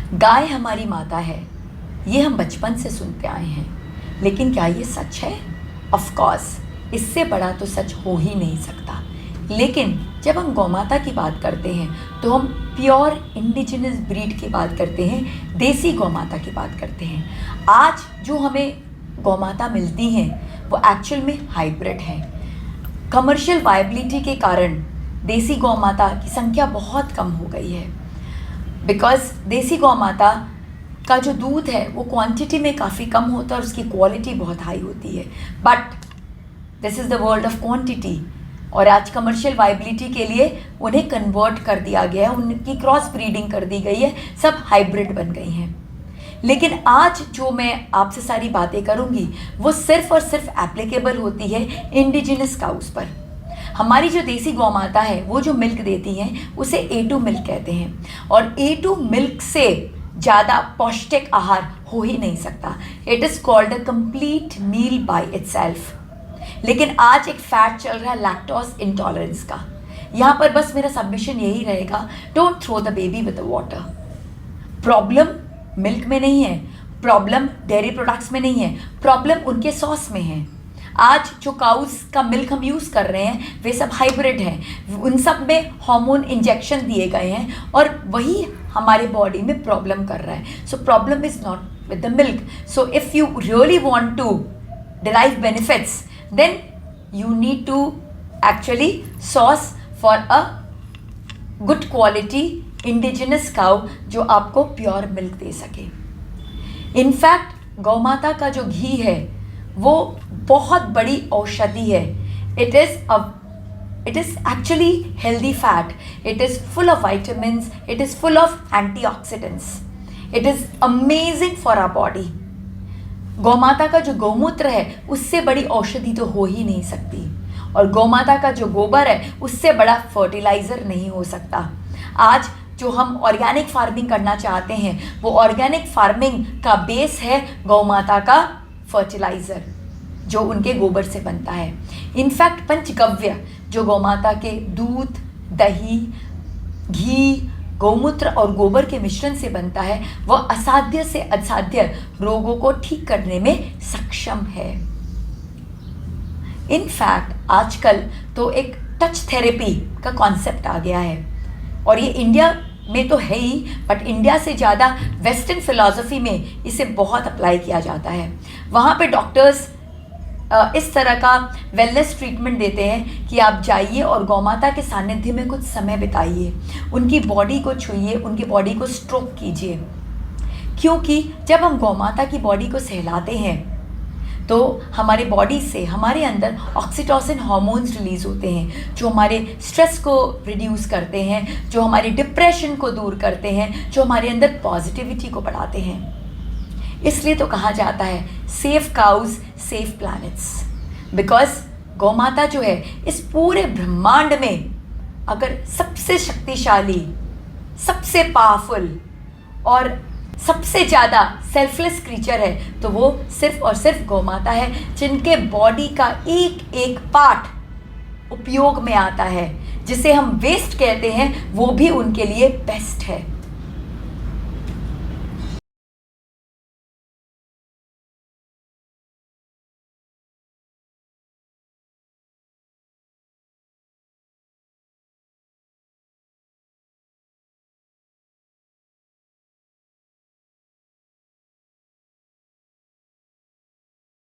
गाय हमारी माता है, ये हम बचपन से सुनते आए हैं, लेकिन क्या ये सच है? ऑफ कोर्स, इससे बड़ा तो सच हो ही नहीं सकता। लेकिन जब हम गौमाता की बात करते हैं तो हम प्योर इंडिजिनस ब्रीड की बात करते हैं, देसी गौमाता की बात करते हैं। आज जो हमें गौमाता मिलती हैं वो एक्चुअल में हाइब्रिड हैं। कमर्शियल वायबिलिटी के कारण देसी गौमाता की संख्या बहुत कम हो गई है, बिकॉज देसी गौमाता का जो दूध है वो क्वांटिटी में काफ़ी कम होता है और उसकी क्वालिटी बहुत हाई होती है। But this is the world of quantity, और आज कमर्शियल वायबिलिटी के लिए उन्हें कन्वर्ट कर दिया गया है, उनकी क्रॉस ब्रीडिंग कर दी गई है, सब हाइब्रिड बन गई हैं। लेकिन आज जो मैं आपसे सारी बातें करूंगी वो सिर्फ और सिर्फ एप्लीकेबल होती है इंडिजिनस काउस पर। हमारी जो देसी गौमाता है वो जो मिल्क देती हैं उसे A2 मिल्क कहते हैं, और A2 मिल्क से ज़्यादा पौष्टिक आहार हो ही नहीं सकता। It is called a complete meal by itself. लेकिन आज एक फैट चल रहा है लैक्टोज इंटॉलरेंस का। यहाँ पर बस मेरा सबमिशन यही रहेगा, don't throw the baby with the water. Problem milk में नहीं है, प्रॉब्लम डेयरी प्रोडक्ट्स में नहीं है, प्रॉब्लम उनके सॉस में है। आज जो काउस का मिल्क हम यूज़ कर रहे हैं वे सब हाइब्रिड हैं, उन सब में हार्मोन इंजेक्शन दिए गए हैं और वही हमारे बॉडी में प्रॉब्लम कर रहा है। So problem is not with the milk. So if you really want to derive benefits, then you need to actually source for a good quality indigenous cow जो आपको प्योर मिल्क दे सके। In fact गौमाता का जो घी है वो बहुत बड़ी औषधि है। It is actually healthy fat, it is full of vitamins, it is full of antioxidants, it is amazing for our body. गौमाता का जो गौमूत्र है उससे बड़ी औषधि तो हो ही नहीं सकती, और गौमाता का जो गोबर है उससे बड़ा फर्टिलाइज़र नहीं हो सकता। आज जो हम ऑर्गेनिक फार्मिंग करना चाहते हैं वो ऑर्गेनिक फार्मिंग का बेस है गौमाता का फर्टिलाइज़र जो उनके गोबर से बनता है। इनफैक्ट पंचगव्य जो गौमाता के दूध, दही, घी, गौमूत्र और गोबर के मिश्रण से बनता है वह असाध्य से असाध्य रोगों को ठीक करने में सक्षम है। इनफैक्ट आजकल तो एक टच थेरेपी का कॉन्सेप्ट आ गया है, और ये इंडिया में तो है ही, बट इंडिया से ज़्यादा वेस्टर्न फिलॉसफी में इसे बहुत अप्लाई किया जाता है। वहाँ पे डॉक्टर्स इस तरह का वेलनेस ट्रीटमेंट देते हैं कि आप जाइए और गौमाता के सानिध्य में कुछ समय बिताइए, उनकी बॉडी को छूइए, उनकी बॉडी को स्ट्रोक कीजिए। क्योंकि जब हम गौमाता की बॉडी को सहलाते हैं तो हमारे बॉडी से हमारे अंदर ऑक्सीटोसिन हार्मोन्स रिलीज़ होते हैं जो हमारे स्ट्रेस को रिड्यूस करते हैं, जो हमारे डिप्रेशन को दूर करते हैं, जो हमारे अंदर पॉजिटिविटी को बढ़ाते हैं। इसलिए तो कहा जाता है save cows save planets, because गौमाता जो है इस पूरे ब्रह्मांड में अगर सबसे शक्तिशाली, सबसे पावरफुल और सबसे ज़्यादा सेल्फलेस क्रीचर है तो वो सिर्फ और सिर्फ गौमाता है, जिनके बॉडी का एक एक पार्ट उपयोग में आता है, जिसे हम वेस्ट कहते हैं, वो भी उनके लिए बेस्ट है।